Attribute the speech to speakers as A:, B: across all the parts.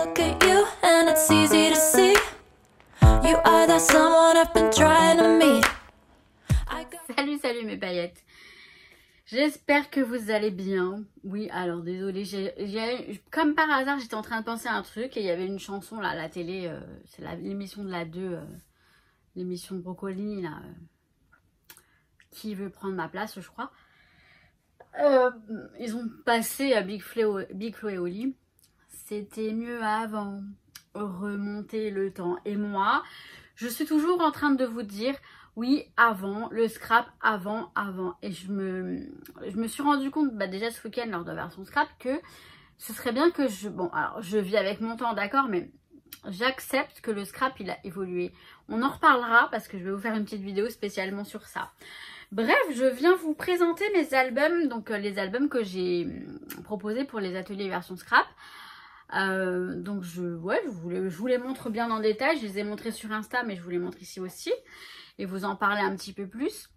A: look at you and it's easy to see. You are that someone I've been trying to meet.
B: Salut mes paillettes. J'espère que vous allez bien. Oui, alors désolée, comme par hasard, j'étais en train de penser à un truc et il y avait une chanson là à la télé, c'est l'émission de la 2, l'émission de Brocoli là, qui veut prendre ma place, je crois. Ils ont passé à Big Flo et Oli. C'était mieux avant, remonter le temps. Et moi, je suis toujours en train de vous dire, oui, avant, le scrap, avant. Et je me suis rendu compte, déjà ce week-end lors de la version scrap, que ce serait bien que bon, alors je vis avec mon temps, d'accord, mais j'accepte que le scrap, il a évolué. On en reparlera parce que je vais vous faire une petite vidéo spécialement sur ça. Bref, je viens vous présenter mes albums, donc les albums que j'ai proposés pour les ateliers version scrap. Donc je vous les montre bien en détail. Je les ai montrés sur Insta, mais je vous les montre ici aussi et vous en parler un petit peu plus.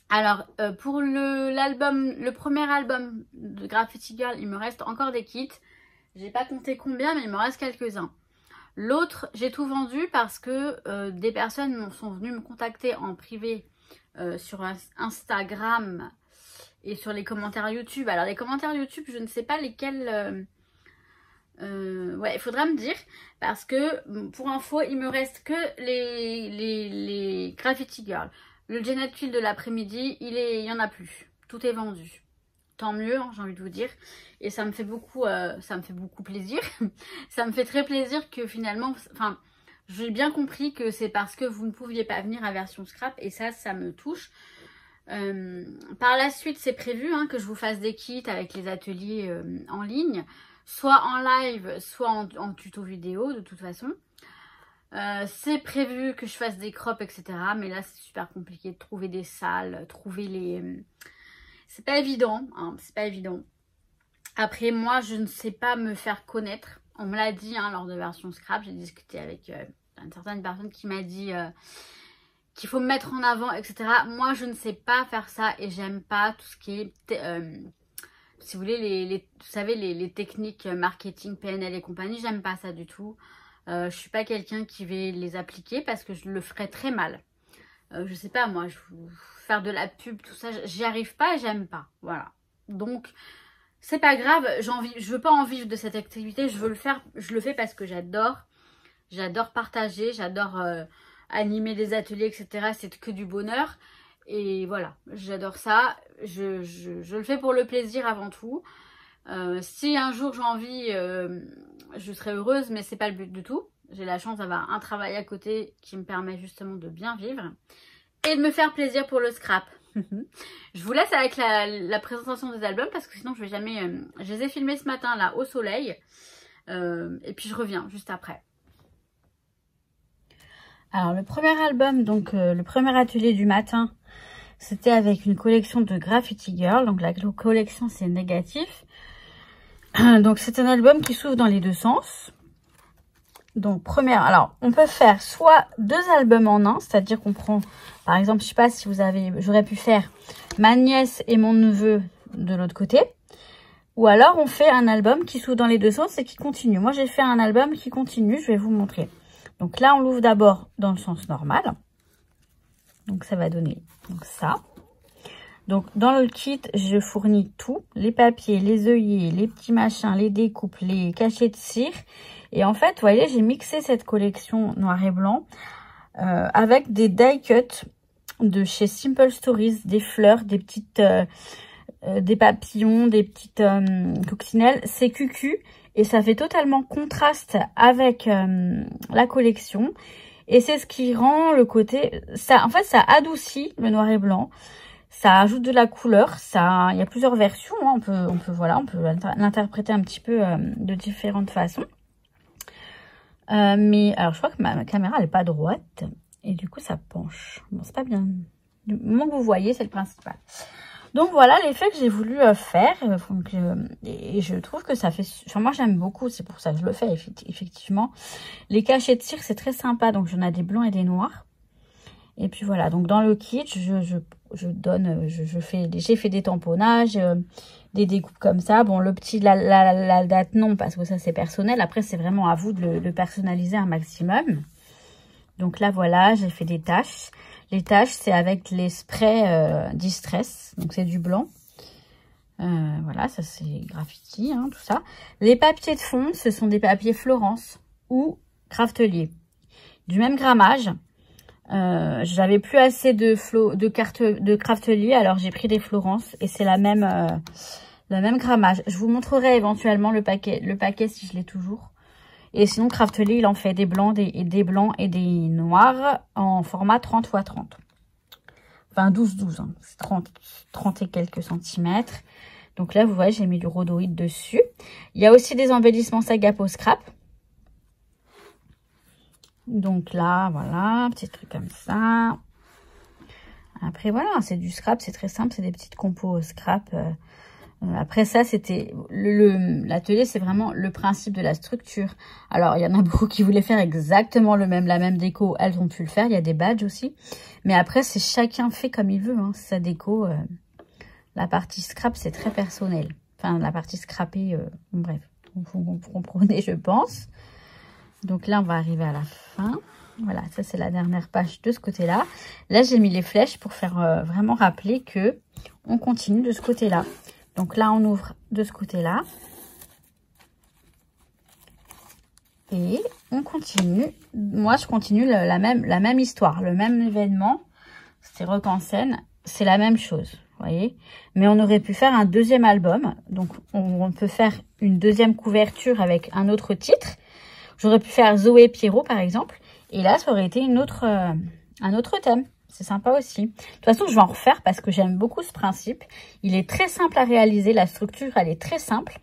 B: Alors pour le premier album de Graffiti Girl, il me reste encore des kits. J'ai pas compté combien, mais il me reste quelques-uns. L'autre, j'ai tout vendu parce que des personnes sont venues me contacter en privé sur Instagram et sur les commentaires YouTube. Alors les commentaires YouTube, je ne sais pas lesquels. Ouais, il faudra me dire parce que pour info, il me reste que les Graffiti Girl. Le Janet Field de l'après-midi, il y en a plus. Tout est vendu. Tant mieux, hein, j'ai envie de vous dire. Et ça me fait beaucoup plaisir. Ça me fait très plaisir que finalement, enfin, j'ai bien compris que c'est parce que vous ne pouviez pas venir à version scrap et ça me touche. Par la suite, c'est prévu hein, que je vous fasse des kits avec les ateliers en ligne. Soit en live, soit en tuto vidéo de toute façon. C'est prévu que je fasse des crops, etc. Mais là, c'est super compliqué de trouver des salles, trouver les... C'est pas évident, hein, c'est pas évident. Après, moi, je ne sais pas me faire connaître. On me l'a dit hein, lors de version scrap. J'ai discuté avec une certaine personne qui m'a dit qu'il faut me mettre en avant, etc. Moi, je ne sais pas faire ça et j'aime pas tout ce qui est... si vous voulez, vous savez, les techniques marketing, PNL et compagnie, j'aime pas ça du tout. Je suis pas quelqu'un qui va les appliquer parce que je le ferais très mal. Je sais pas, moi, faire de la pub, tout ça, j'y arrive pas et j'aime pas. Voilà. Donc, c'est pas grave, je veux pas en vivre de cette activité, je veux le faire, je le fais parce que j'adore. J'adore partager, j'adore animer des ateliers, etc. C'est que du bonheur. Et voilà, j'adore ça. Je le fais pour le plaisir avant tout. Si un jour j'ai envie, je serai heureuse, mais c'est pas le but du tout. J'ai la chance d'avoir un travail à côté qui me permet justement de bien vivre et de me faire plaisir pour le scrap. Je vous laisse avec la présentation des albums parce que sinon je vais jamais... je les ai filmés ce matin là au soleil et puis je reviens juste après. Alors le premier album, donc le premier atelier du matin, c'était avec une collection de Graffiti Girl. Donc la collection c'est négatif. Donc c'est un album qui s'ouvre dans les deux sens. Donc première, alors on peut faire soit deux albums en un, c'est-à-dire qu'on prend, par exemple, je sais pas si vous avez, j'aurais pu faire ma nièce et mon neveu de l'autre côté. Ou alors on fait un album qui s'ouvre dans les deux sens et qui continue. Moi j'ai fait un album qui continue, je vais vous montrer. Donc là on l'ouvre d'abord dans le sens normal. Donc ça va donner donc ça. Donc dans le kit, je fournis tout, les papiers, les œillets, les petits machins, les découpes, les cachets de cire. Et en fait, vous voyez, j'ai mixé cette collection noir et blanc avec des die cuts de chez Simple Stories, des fleurs, des petites, des papillons, des petites coccinelles. C'est cucu et ça fait totalement contraste avec la collection. Et c'est ce qui rend le côté, ça, en fait, ça adoucit le noir et blanc. Ça ajoute de la couleur, il y a plusieurs versions, hein. on peut l'interpréter un petit peu de différentes façons. Mais alors je crois que ma caméra elle est pas droite et du coup ça penche. Bon, c'est pas bien. Du moment que vous voyez, c'est le principal. Donc voilà l'effet que j'ai voulu faire. Et je trouve que ça fait... Enfin, moi j'aime beaucoup, c'est pour ça que je le fais effectivement. Les cachets de cire c'est très sympa, donc j'en ai des blancs et des noirs. Et puis voilà, donc dans le kit, j'ai fait des tamponnages, des découpes comme ça. Bon, le petit, la date, non, parce que ça, c'est personnel. Après, c'est vraiment à vous de le personnaliser un maximum. Donc là, voilà, j'ai fait des taches. Les taches, c'est avec les sprays Distress. Donc, c'est du blanc. Voilà, ça, c'est graffiti, hein, tout ça. Les papiers de fond, ce sont des papiers Florence ou Craftelier. Du même grammage. J'avais plus assez de Craftelier, alors j'ai pris des Florence. Et c'est la même grammage. Je vous montrerai éventuellement le paquet si je l'ai toujours. Et sinon, Craftelier, il en fait des blancs, des blancs et des noirs en format 30 x 30. Enfin, 12-12, hein. C'est 30 et quelques centimètres. Donc là, vous voyez, j'ai mis du rhodoïde dessus. Il y a aussi des embellissements Sagapo Scrap. Donc là, voilà, petit truc comme ça. Après, voilà, c'est du scrap, c'est très simple. C'est des petites compos scrap. Après ça, c'était l'atelier, c'est vraiment le principe de la structure. Alors, il y en a beaucoup qui voulaient faire exactement la même déco. Elles ont pu le faire. Il y a des badges aussi. Mais après, c'est chacun fait comme il veut. Hein, sa déco. La partie scrap, c'est très personnel. Enfin, la partie scrapée, bref. Vous comprenez, je pense. Donc là, on va arriver à la fin. Voilà, ça, c'est la dernière page de ce côté-là. Là, j'ai mis les flèches pour faire vraiment rappeler que on continue de ce côté-là. Donc là, on ouvre de ce côté-là. Et on continue. Moi, je continue la même histoire, le même événement. C'est Rock en scène. C'est la même chose, vous voyez. Mais on aurait pu faire un deuxième album. Donc, on peut faire une deuxième couverture avec un autre titre. J'aurais pu faire Zoé Pierrot, par exemple. Et là, ça aurait été un autre thème. C'est sympa aussi. De toute façon, je vais en refaire parce que j'aime beaucoup ce principe. Il est très simple à réaliser. La structure, elle est très simple.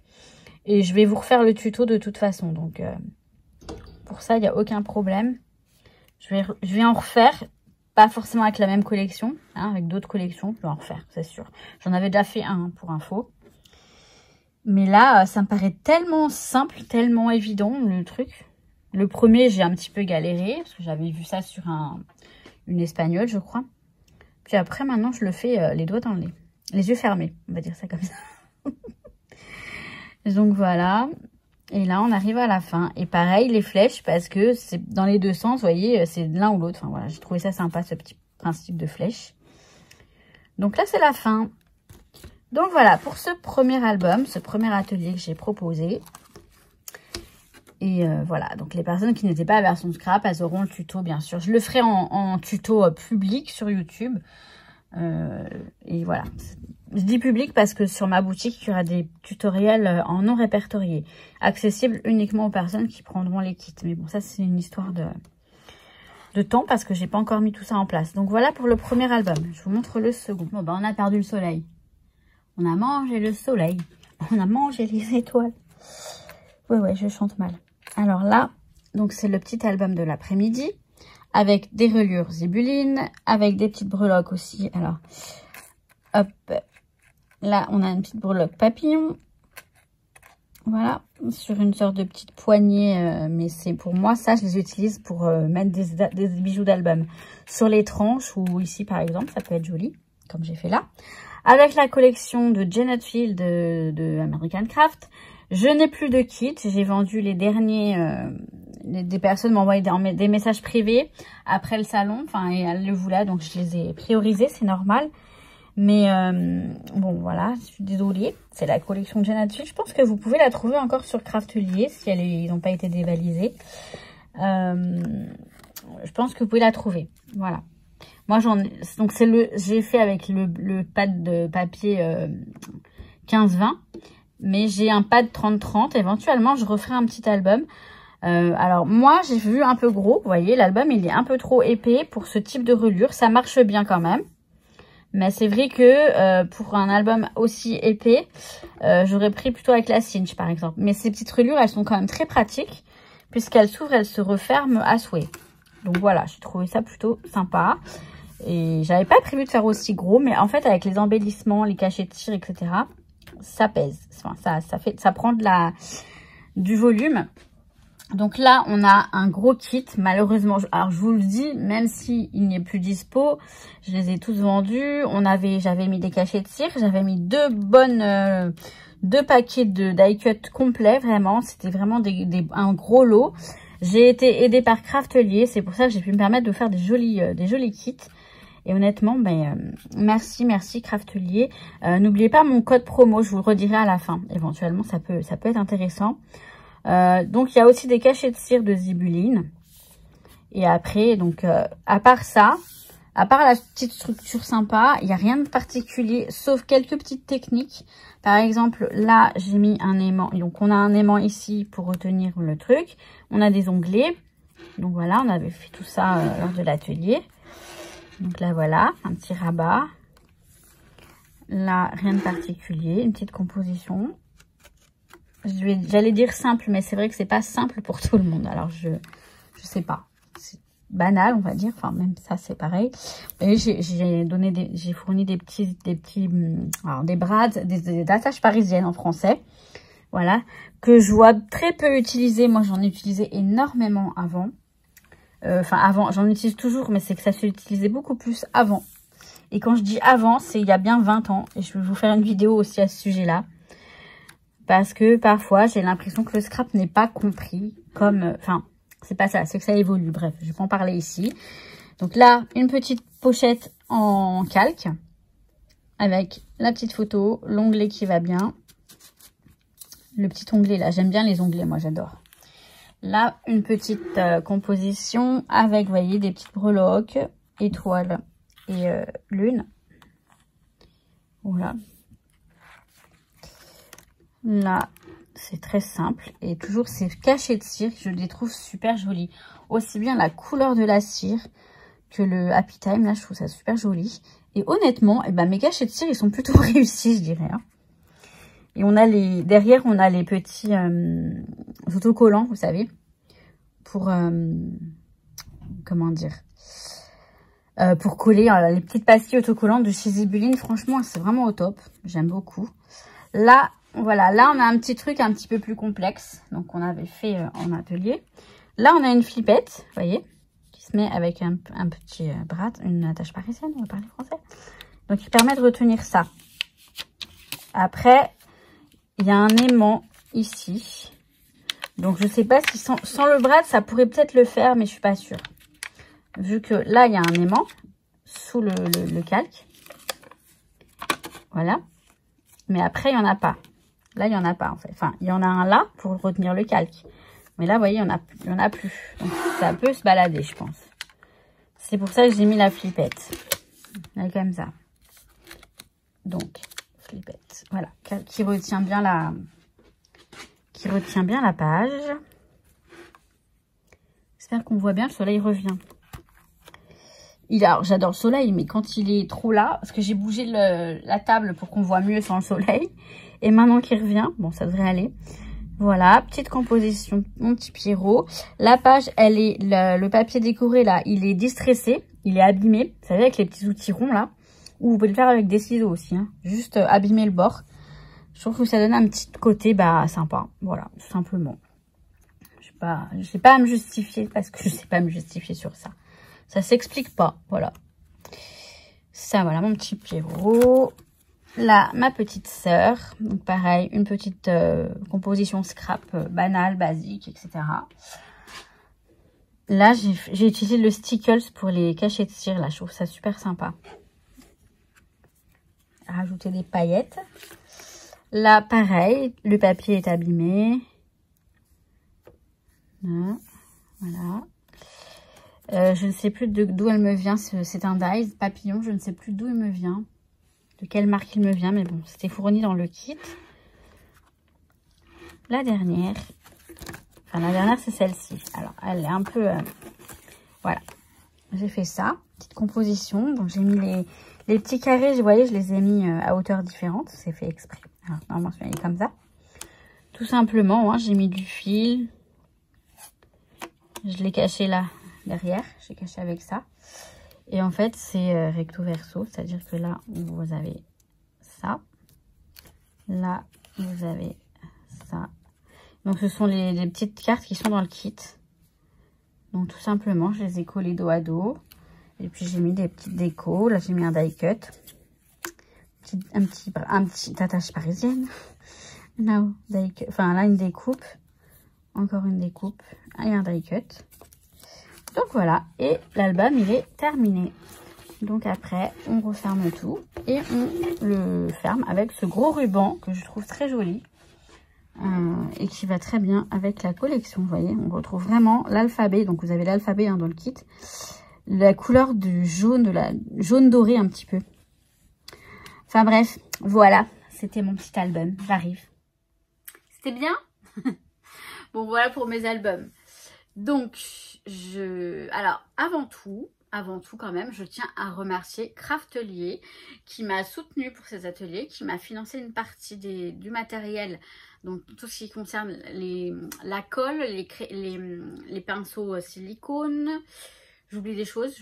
B: Et je vais vous refaire le tuto de toute façon. Donc, pour ça, il n'y a aucun problème. Je vais en refaire. Pas forcément avec la même collection. Hein, avec d'autres collections, je vais en refaire, c'est sûr. J'en avais déjà fait un pour info. Mais là, ça me paraît tellement simple, tellement évident, le truc. Le premier, j'ai un petit peu galéré. Parce que j'avais vu ça sur une espagnole, je crois. Puis après, maintenant, je le fais les doigts dans le nez. Les yeux fermés, on va dire ça comme ça. Donc voilà. Et là, on arrive à la fin. Et pareil, les flèches, parce que c'est dans les deux sens, vous voyez, c'est l'un ou l'autre. Enfin voilà, j'ai trouvé ça sympa, ce petit principe de flèche. Donc là, c'est la fin. Donc voilà, pour ce premier album, ce premier atelier que j'ai proposé. Et voilà, donc les personnes qui n'étaient pas à version scrap, elles auront le tuto, bien sûr. Je le ferai en tuto public sur YouTube. Et voilà. Je dis public parce que sur ma boutique, il y aura des tutoriels en non répertoriés, accessibles uniquement aux personnes qui prendront les kits. Mais bon, ça, c'est une histoire de temps parce que j'ai pas encore mis tout ça en place. Donc voilà pour le premier album. Je vous montre le second. Bon, ben, on a perdu le soleil. On a mangé le soleil. On a mangé les étoiles. Ouais, je chante mal. Alors là, donc c'est le petit album de l'après-midi avec des reliures zibulines, avec des petites breloques aussi. Alors, hop, là, on a une petite breloque papillon. Voilà, sur une sorte de petite poignée, mais c'est pour moi, ça, je les utilise pour mettre des bijoux d'album sur les tranches ou ici, par exemple, ça peut être joli, comme j'ai fait là. Avec la collection de Janet Field de American Craft. Je n'ai plus de kit, j'ai vendu les derniers, des personnes m'ont envoyé des messages privés après le salon, enfin, et elles le voulaient, donc je les ai priorisés, c'est normal. Mais bon, voilà, je suis désolée, c'est la collection de Janet Field. Je pense que vous pouvez la trouver encore sur Craftelier, si ils n'ont pas été dévalisés. Je pense que vous pouvez la trouver, voilà. Moi, donc j'ai fait avec le pad de papier 15-20. Mais j'ai un pad 30-30. Éventuellement, je referai un petit album. Alors, moi, j'ai vu un peu gros. Vous voyez, l'album, il est un peu trop épais pour ce type de reliure. Ça marche bien quand même. Mais c'est vrai que pour un album aussi épais, j'aurais pris plutôt avec la cinch, par exemple. Mais ces petites reliures, elles sont quand même très pratiques. Puisqu'elles s'ouvrent, elles se referment à souhait. Donc voilà, j'ai trouvé ça plutôt sympa. Et j'avais pas prévu de faire aussi gros. Mais en fait, avec les embellissements, les cachets de cire, etc., ça pèse. Enfin, ça prend du volume. Donc là, on a un gros kit. Malheureusement, alors je vous le dis, même si il n'est plus dispo, je les ai tous vendus. J'avais mis des cachets de cire, j'avais mis deux paquets de die cut complets, vraiment. C'était vraiment un gros lot. J'ai été aidée par Craftelier, c'est pour ça que j'ai pu me permettre de faire des jolis kits. Et honnêtement, merci Craftelier. N'oubliez pas mon code promo, je vous le redirai à la fin. Éventuellement, ça peut être intéressant. Donc, il y a aussi des cachets de cire de Zibuline. Et après, donc, à part ça, à part la petite structure sympa, il n'y a rien de particulier, sauf quelques petites techniques. Par exemple, là, j'ai mis un aimant. Donc, on a un aimant ici pour retenir le truc. On a des onglets. Donc, voilà, on avait fait tout ça lors de l'atelier. Donc là, voilà, un petit rabat. Là, rien de particulier, une petite composition. J'allais dire simple, mais c'est vrai que c'est pas simple pour tout le monde. Alors, je sais pas. C'est banal, on va dire. Enfin, même ça, c'est pareil. Et j'ai fourni des brades, des attaches parisiennes en français. Voilà. Que je vois très peu utiliser. Moi, j'en ai utilisé énormément avant. Avant, j'en utilise toujours, mais c'est que ça se utilisait beaucoup plus avant. Et quand je dis avant, c'est il y a bien 20 ans. Et je vais vous faire une vidéo aussi à ce sujet-là. Parce que parfois, j'ai l'impression que le scrap n'est pas compris comme... Enfin, c'est pas ça, c'est que ça évolue. Bref, je vais pas en parler ici. Donc là, une petite pochette en calque. Avec la petite photo, l'onglet qui va bien. Le petit onglet là, j'aime bien les onglets, moi j'adore. Là, une petite composition avec, vous voyez, des petites breloques, étoiles et lune. Voilà. Là, c'est très simple. Et toujours ces cachets de cire, je les trouve super jolis. Aussi bien la couleur de la cire que le Happy Time. Là, je trouve ça super joli. Et honnêtement, mes cachets de cire, ils sont plutôt réussis, je dirais. Hein. Et on a derrière, on a les petits autocollants, vous savez. Pour, comment dire, pour coller les petites pastilles autocollantes de chez Zibuline. Franchement, c'est vraiment au top. J'aime beaucoup. Là, voilà, là, on a un petit truc un petit peu plus complexe. Donc, on avait fait en atelier. Là, on a une flippette, vous voyez, qui se met avec un petit brad, une attache parisienne, on va parler français. Donc, il permet de retenir ça. Après, il y a un aimant ici. Donc, je sais pas si sans le brad, ça pourrait peut-être le faire, mais je suis pas sûre. Vu que là, il y a un aimant sous le calque. Voilà. Mais après, il n'y en a pas. Là, il n'y en a pas, en fait. Enfin, il y en a un là pour retenir le calque. Mais là, vous voyez, il n'y en a plus. Donc, ça peut se balader, je pense. C'est pour ça que j'ai mis la flippette. Là, comme ça. Donc, flippette. Voilà. Qui retient bien la page. J'espère qu'on voit bien. Le soleil revient. Alors, j'adore le soleil, mais quand il est trop là, parce que j'ai bougé la table pour qu'on voit mieux sans le soleil. Et maintenant qu'il revient, bon, ça devrait aller. Voilà, petite composition, mon petit Pierrot. La page, elle est, le papier décoré là, il est distressé, il est abîmé. Vous savez, avec les petits outils ronds là. Ou vous pouvez le faire avec des ciseaux aussi, hein. Juste abîmer le bord. Je trouve que ça donne un petit côté, sympa. Voilà, tout simplement. Je sais pas à me justifier, parce que je sais pas me justifier sur ça. Ça s'explique pas, voilà. Ça, voilà, mon petit Pierrot. Là, ma petite sœur. Donc, pareil, une petite composition scrap banale, basique, etc. Là, j'ai utilisé le Stickles pour les cachets de cire. Là, je trouve ça super sympa. Rajouter des paillettes. Là, pareil, le papier est abîmé. Voilà. Je ne sais plus d'où elle me vient. C'est un dies papillon. Je ne sais plus d'où il me vient. De quelle marque il me vient. Mais bon, c'était fourni dans le kit. La dernière. Enfin, la dernière, c'est celle-ci. Alors, elle est un peu... voilà. J'ai fait ça. Petite composition. Donc, j'ai mis les petits carrés. Vous voyez, je les ai mis à hauteur différente. C'est fait exprès. Alors, normalement, je vais comme ça. Tout simplement, hein, j'ai mis du fil. Je l'ai caché là. Derrière, j'ai caché avec ça. Et en fait, c'est recto verso, c'est-à-dire que là, vous avez ça. Là, vous avez ça. Donc ce sont les petites cartes qui sont dans le kit. Donc tout simplement, je les ai collées dos à dos. Et puis j'ai mis des petites décos. Là j'ai mis un die cut. Un petit attache parisienne. No, enfin là une découpe. Encore une découpe. Et un die cut. Donc voilà. Et l'album il est terminé. Donc après on referme tout. Et on le ferme avec ce gros ruban que je trouve très joli. Et qui va très bien avec la collection. Vous voyez, on retrouve vraiment l'alphabet. Donc vous avez l'alphabet dans le kit. La couleur du jaune, de la jaune doré un petit peu. Enfin bref, voilà. C'était mon petit album. J'arrive. C'était bien. Bon, voilà pour mes albums. Donc, alors, avant tout quand même, je tiens à remercier Craftelier qui m'a soutenue pour ces ateliers, qui m'a financé une partie du matériel, donc tout ce qui concerne la colle, les pinceaux silicone. J'oublie des choses.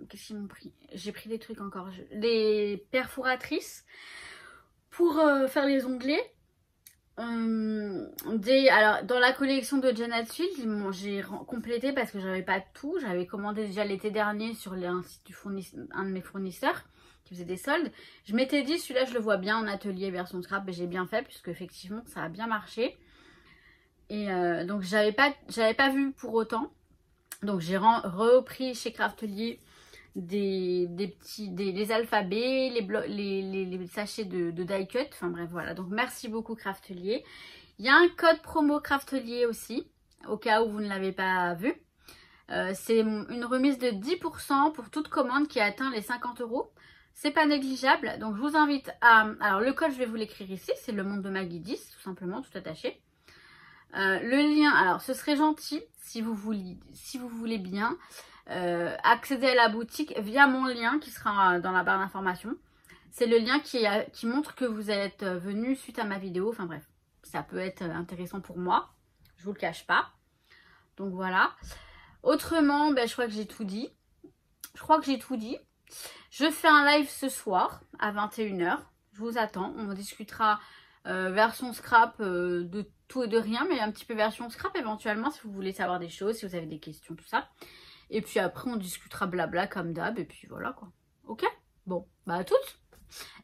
B: Qu'est-ce qu'ils m'ont pris? J'ai pris des trucs encore. Des perforatrices pour faire les onglets. Alors dans la collection de Janet Field, j'ai complété parce que j'avais pas tout. J'avais commandé déjà l'été dernier sur un site un de mes fournisseurs qui faisait des soldes. Je m'étais dit celui-là je le vois bien en atelier version scrap et j'ai bien fait puisque effectivement ça a bien marché. Et donc j'avais pas vu pour autant. Donc j'ai repris chez Craftelier des alphabets, les sachets de die cut, enfin bref voilà. Donc merci beaucoup Craftelier. Il y a un code promo Craftelier aussi, au cas où vous ne l'avez pas vu. C'est une remise de 10% pour toute commande qui atteint les 50 €. C'est pas négligeable, donc je vous invite à... Alors le code je vais vous l'écrire ici, c'est le monde de Maggie 10, tout simplement, tout attaché. Le lien, alors ce serait gentil si vous voulez bien accéder à la boutique via mon lien qui sera dans la barre d'information. C'est le lien qui montre que vous êtes venu suite à ma vidéo. Enfin bref, ça peut être intéressant pour moi. Je vous le cache pas. Donc voilà. Autrement, je crois que j'ai tout dit. Je fais un live ce soir à 21 h. Je vous attends. On discutera version scrap de tout et de rien, mais un petit peu version scrap éventuellement si vous voulez savoir des choses, si vous avez des questions, tout ça. Et puis après on discutera blabla comme d'hab et puis voilà quoi. Ok? Bon, à toutes.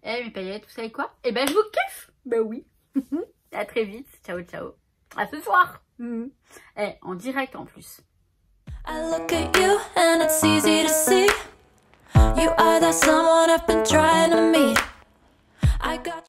B: Eh mes paillettes, vous savez quoi? Eh je vous kiffe. Oui. À très vite. Ciao ciao. À ce soir. En direct en plus.
A: I look at you and it's easy to see you are that someone I've been trying to meet. I got